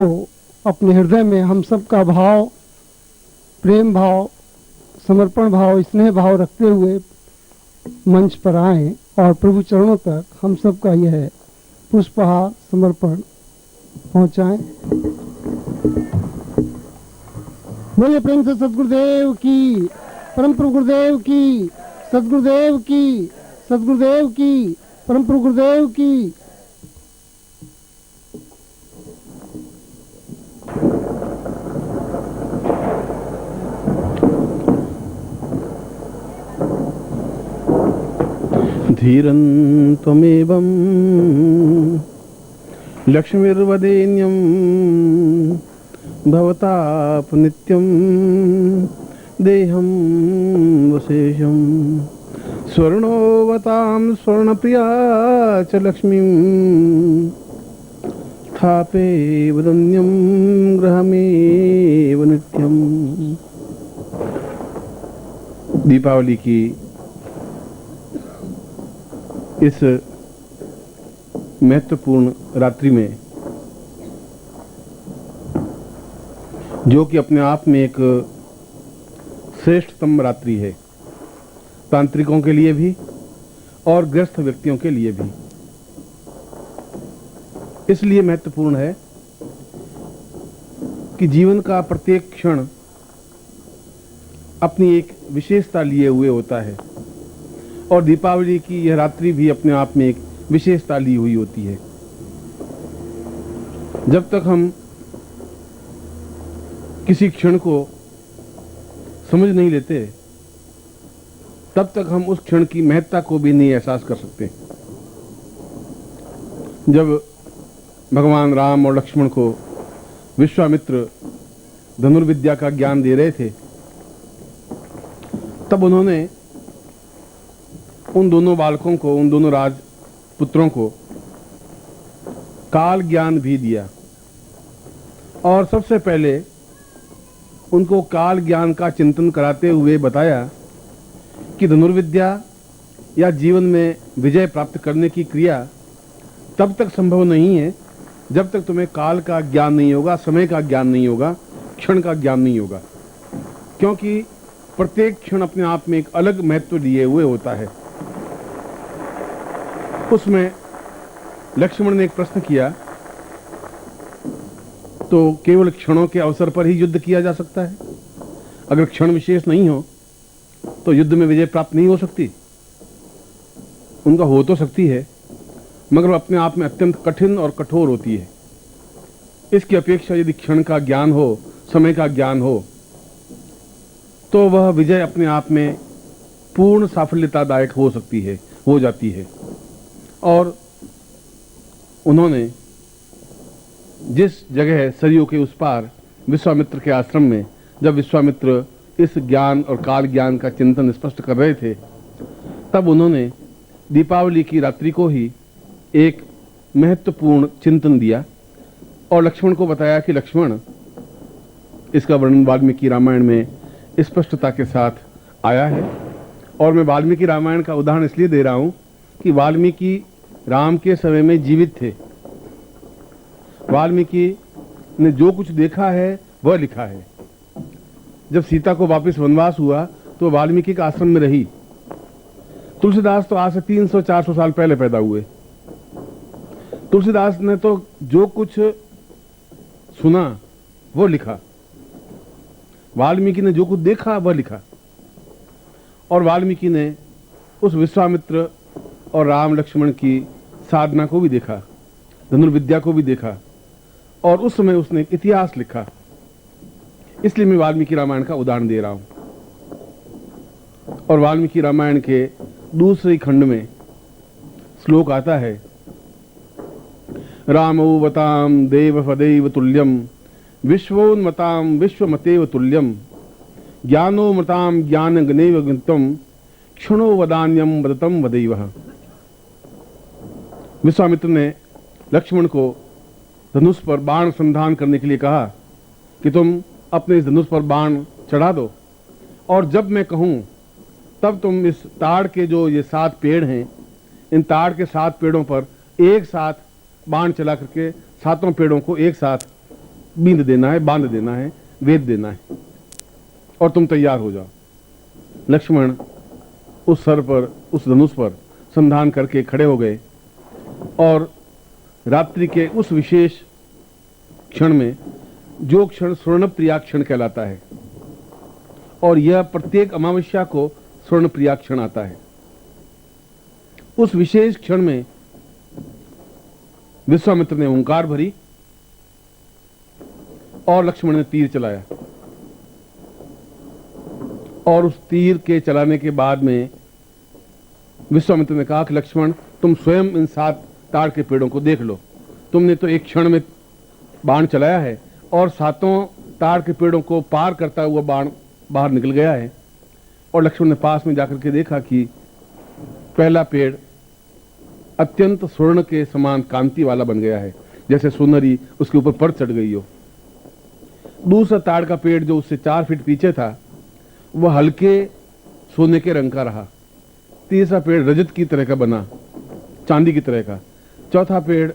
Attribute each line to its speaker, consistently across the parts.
Speaker 1: तो अपने हृदय में हम सब का भाव, प्रेम भाव, समर्पण भाव, स्नेह भाव रखते हुए मंच पर आए और प्रभु चरणों तक हम सब का यह पुष्पहार समर्पण पहुंचाएं। बोलिए प्रेम से सदगुरुदेव की, परम प्रभु गुरुदेव की, सदगुरुदेव की, सदगुरुदेव की, परम प्रभु गुरुदेव की।
Speaker 2: धीरं त्वमेवं लक्ष्मीर्वदेन्यं भवताप नित्यं देहं वशेषं स्वर्णोवतां स्वर्णप्रिया च लक्ष्मीं स्थापे वदन्यं गृहमेव नित्यं। दीपावली की इस महत्वपूर्ण रात्रि में, जो कि अपने आप में एक श्रेष्ठतम रात्रि है, तांत्रिकों के लिए भी और गृहस्थ व्यक्तियों के लिए भी इसलिए महत्वपूर्ण है कि जीवन का प्रत्येक क्षण अपनी एक विशेषता लिए हुए होता है और दीपावली की यह रात्रि भी अपने आप में एक विशेषता ली हुई होती है। जब तक हम किसी क्षण को समझ नहीं लेते, तब तक हम उस क्षण की महत्ता को भी नहीं एहसास कर सकते। जब भगवान राम और लक्ष्मण को विश्वामित्र धनुर्विद्या का ज्ञान दे रहे थे, तब उन्होंने उन दोनों बालकों को, उन दोनों राजपुत्रों को काल ज्ञान भी दिया और सबसे पहले उनको काल ज्ञान का चिंतन कराते हुए बताया कि धनुर्विद्या या जीवन में विजय प्राप्त करने की क्रिया तब तक संभव नहीं है जब तक तुम्हें काल का ज्ञान नहीं होगा, समय का ज्ञान नहीं होगा, क्षण का ज्ञान नहीं होगा, क्योंकि प्रत्येक क्षण अपने आप में एक अलग महत्व लिए हुए होता है। उसमें लक्ष्मण ने एक प्रश्न किया, तो केवल क्षणों के अवसर पर ही युद्ध किया जा सकता है? अगर क्षण विशेष नहीं हो तो युद्ध में विजय प्राप्त नहीं हो सकती? उनका हो तो सकती है, मगर अपने आप में अत्यंत कठिन और कठोर होती है। इसकी अपेक्षा यदि क्षण का ज्ञान हो, समय का ज्ञान हो, तो वह विजय अपने आप में पूर्ण साफल्यतादायक हो सकती है, हो जाती है। और उन्होंने जिस जगह सरयू के उस पार विश्वामित्र के आश्रम में, जब विश्वामित्र इस ज्ञान और काल ज्ञान का चिंतन स्पष्ट कर रहे थे, तब उन्होंने दीपावली की रात्रि को ही एक महत्वपूर्ण चिंतन दिया और लक्ष्मण को बताया कि लक्ष्मण, इसका वर्णन वाल्मीकि रामायण में स्पष्टता के साथ आया है। और मैं वाल्मीकि रामायण का उदाहरण इसलिए दे रहा हूं कि वाल्मीकि राम के समय में जीवित थे। वाल्मीकि ने जो कुछ देखा है वह लिखा है। जब सीता को वापस वनवास हुआ तो वाल्मीकि का आश्रम में रही। तुलसीदास तो आज से 300-400 साल पहले पैदा हुए। तुलसीदास ने तो जो कुछ सुना वो लिखा, वाल्मीकि ने जो कुछ देखा वह लिखा। और वाल्मीकि ने उस विश्वामित्र और राम लक्ष्मण की साधना को भी देखा, धनुर्विद्या को भी देखा, और उस समय उसने एक इतिहास लिखा। इसलिए मैं वाल्मीकि रामायण का उदाहरण दे रहा हूं। और वाल्मीकि रामायण के दूसरे खंड में श्लोक आता है, रामोवताम देवपदैव तुल्यम विश्वोन्मताम विश्वमतेव तुल्यम ज्ञानोमताम ज्ञानगणैव गणितम क्षणो वदान्यम वदतम वदैवः। विश्वामित्र ने लक्ष्मण को धनुष पर बाण संधान करने के लिए कहा कि तुम अपने इस धनुष पर बाण चढ़ा दो, और जब मैं कहूं तब तुम इस ताड़ के जो ये 7 पेड़ हैं, इन ताड़ के 7 पेड़ों पर एक साथ बाण चला करके 7 पेड़ों को एक साथ बींद देना है, बांध देना है, वेद देना है और तुम तैयार हो जाओ। लक्ष्मण उस सर पर, उस धनुष पर संधान करके खड़े हो गए और रात्रि के उस विशेष क्षण में, जो क्षण स्वर्णप्रिया क्षण कहलाता है, और यह प्रत्येक अमावस्या को स्वर्णप्रिया क्षण आता है, उस विशेष क्षण में विश्वामित्र ने ओंकार भरी और लक्ष्मण ने तीर चलाया। और उस तीर के चलाने के बाद में विश्वामित्र ने कहा कि लक्ष्मण, तुम स्वयं इन 7 ताड़ के पेड़ों को देख लो। तुमने तो एक क्षण में बाण चलाया है और 7 ताड़ के पेड़ों को पार करता हुआ बाण बाहर निकल गया है। और लक्ष्मण ने पास में जाकर के देखा कि पहला पेड़ अत्यंत स्वर्ण के समान कांति वाला बन गया है, जैसे सुनहरी उसके ऊपर पर चढ़ गई हो। दूसरा ताड़ का पेड़ जो उससे 4 फीट पीछे था, वह हल्के सोने के रंग का रहा। तीसरा पेड़ रजत की तरह का बना, चांदी की तरह का। चौथा पेड़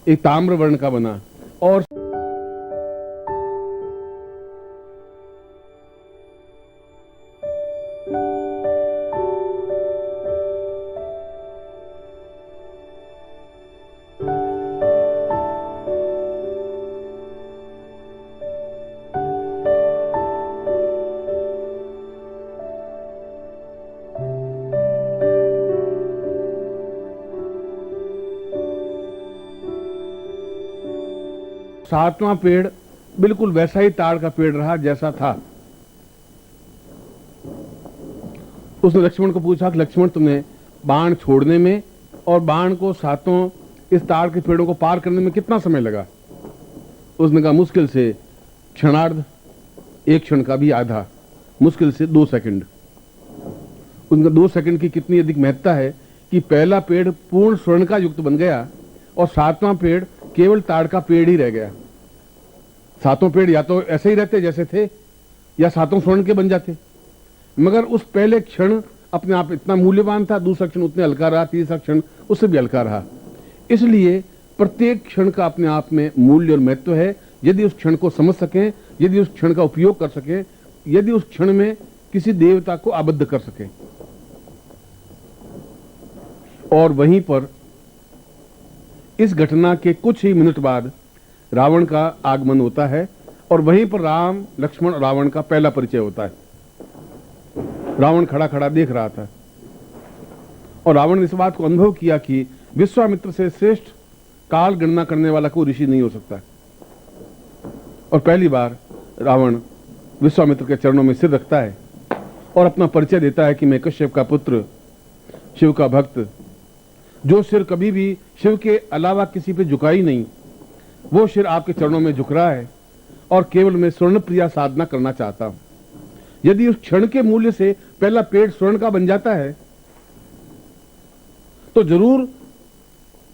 Speaker 2: एक ताम्र वर्ण का बना और सातवां पेड़ बिल्कुल वैसा ही ताड़ का पेड़ रहा जैसा था। उसने लक्ष्मण को पूछा कि लक्ष्मण, तुमने बाण छोड़ने में और बाण को 7 इस ताड़ के पेड़ों को पार करने में कितना समय लगा? उसने कहा मुश्किल से क्षणार्ध, 1 क्षण का भी आधा, मुश्किल से 2 सेकंड। उनका 2 सेकंड की कितनी अधिक महत्ता है कि पहला पेड़ पूर्ण स्वर्ण का युक्त बन गया और 7वां पेड़ केवल ताड़ का पेड़ ही रह गया। 7 पेड़ या तो ऐसे ही रहते जैसे थे या 7 स्वर्ण के बन जाते, मगर उस पहले क्षण अपने आप इतना मूल्यवान था, दूसरा क्षण उतने हल्का रहा, तीसरा क्षण उससे भी हल्का रहा। इसलिए प्रत्येक क्षण का अपने आप में मूल्य और महत्व है। यदि उस क्षण को समझ सकें, यदि उस क्षण का उपयोग कर सकें, यदि उस क्षण में किसी देवता को आबद्ध कर सकें। और वहीं पर इस घटना के कुछ ही मिनट बाद रावण का आगमन होता है और वहीं पर राम, लक्ष्मण और रावण का पहला परिचय होता है। रावण खड़ा खड़ा देख रहा था और रावण ने इस बात को अनुभव किया कि विश्वामित्र से श्रेष्ठ काल गणना करने वाला कोई ऋषि नहीं हो सकता। और पहली बार रावण विश्वामित्र के चरणों में सिर रखता है और अपना परिचय देता है कि मैं कश्यप का पुत्र, शिव का भक्त, जो सिर कभी भी शिव के अलावा किसी पे झुका ही नहीं, वो सिर आपके चरणों में झुक रहा है और केवल मैं स्वर्णप्रिया साधना करना चाहता हूं। यदि उस क्षण के मूल्य से पहला पेड़ स्वर्ण का बन जाता है तो जरूर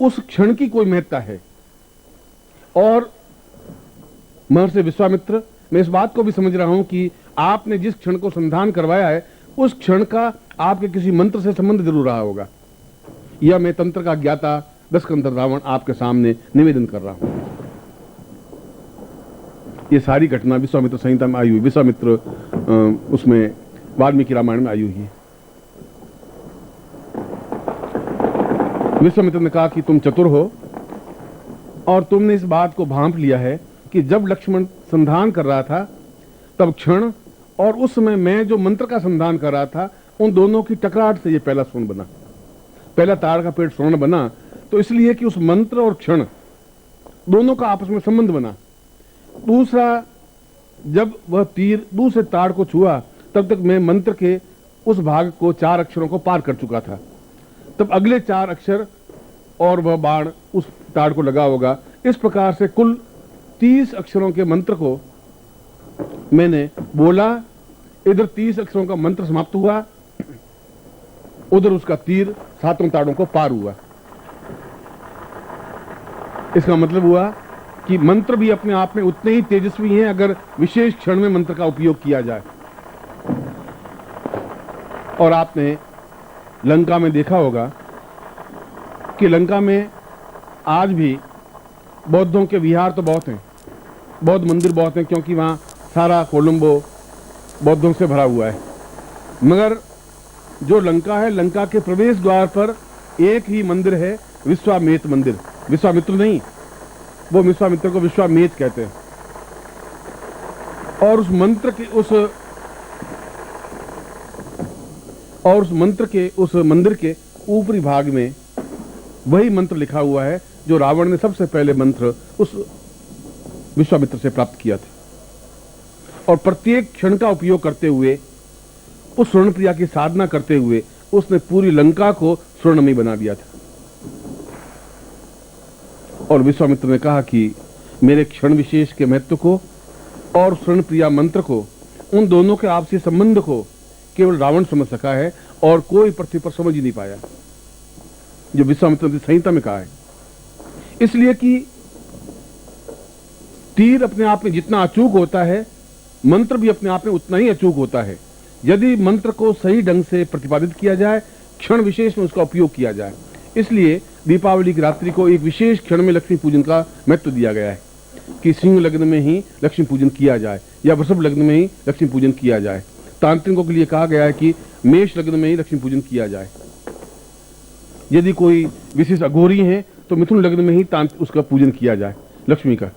Speaker 2: उस क्षण की कोई महत्ता है। और महर्षि विश्वामित्र, मैं इस बात को भी समझ रहा हूं कि आपने जिस क्षण को संधान करवाया है उस क्षण का आपके किसी मंत्र से संबंध जरूर रहा होगा। यह मैं तंत्र का ज्ञाता दशकंधर रावण आपके सामने निवेदन कर रहा हूं। ये सारी घटना विश्वामित्र संहिता में आई हुई, विश्वामित्र उसमें वाल्मीकि रामायण में आई हुई है। विश्वामित्र ने कहा कि तुम चतुर हो और तुमने इस बात को भांप लिया है कि जब लक्ष्मण संधान कर रहा था तब क्षण और उस समय मैं जो मंत्र का संधान कर रहा था, उन दोनों की टकराहट से ये पहला स्वर्ण बना, पहला ताड़ का पेड़ स्वर्ण बना। तो इसलिए कि उस मंत्र और क्षण दोनों का आपस में संबंध बना। दूसरा, जब वह तीर दूसरे ताड़ को छुआ तब तक मैं मंत्र के उस भाग को 4 अक्षरों को पार कर चुका था। तब अगले 4 अक्षर और वह बाण उस ताड़ को लगा होगा। इस प्रकार से कुल 30 अक्षरों के मंत्र को मैंने बोला। इधर 30 अक्षरों का मंत्र समाप्त हुआ, उधर उसका तीर 7 ताड़ों को पार हुआ। इसका मतलब हुआ कि मंत्र भी अपने आप में उतने ही तेजस्वी हैं अगर विशेष क्षण में मंत्र का उपयोग किया जाए। और आपने लंका में देखा होगा कि लंका में आज भी बौद्धों के विहार तो बहुत हैं, बौद्ध मंदिर बहुत हैं, क्योंकि वहाँ सारा कोलंबो बौद्धों से भरा हुआ है। मगर जो लंका है, लंका के प्रवेश द्वार पर एक ही मंदिर है, विश्वामित्र मंदिर। विश्वामित्र नहीं, वो विश्वामित्र को विश्वामेध कहते हैं। और उस मंदिर के ऊपरी भाग में वही मंत्र लिखा हुआ है जो रावण ने सबसे पहले मंत्र उस विश्वामित्र से प्राप्त किया था। और प्रत्येक क्षण का उपयोग करते हुए, उस स्वर्ण प्रिया की साधना करते हुए, उसने पूरी लंका को स्वर्णमयी बना दिया था। और विश्वामित्र ने कहा कि मेरे क्षण विशेष के महत्व को और स्वर्ण प्रिया मंत्र को, उन दोनों के आपसी संबंध को केवल रावण समझ सका है और कोई पृथ्वी पर समझ ही नहीं पाया, जो विश्वामित्र ने संहिता में कहा है। इसलिए कि तीर अपने आप में जितना अचूक होता है, मंत्र भी अपने आप में उतना ही अचूक होता है, यदि मंत्र को सही ढंग से प्रतिपादित किया जाए, क्षण विशेष में उसका उपयोग किया जाए। इसलिए दीपावली की रात्रि को एक विशेष क्षण में लक्ष्मी पूजन का महत्व दिया गया है कि सिंह लग्न में ही लक्ष्मी पूजन किया जाए या वृषभ लग्न में ही लक्ष्मी पूजन किया जाए। तांत्रिकों के लिए कहा गया है कि मेष लग्न में ही लक्ष्मी पूजन किया जाए। यदि कोई विशेष अघोरी है तो मिथुन लग्न में ही उसका पूजन किया जाए लक्ष्मी का।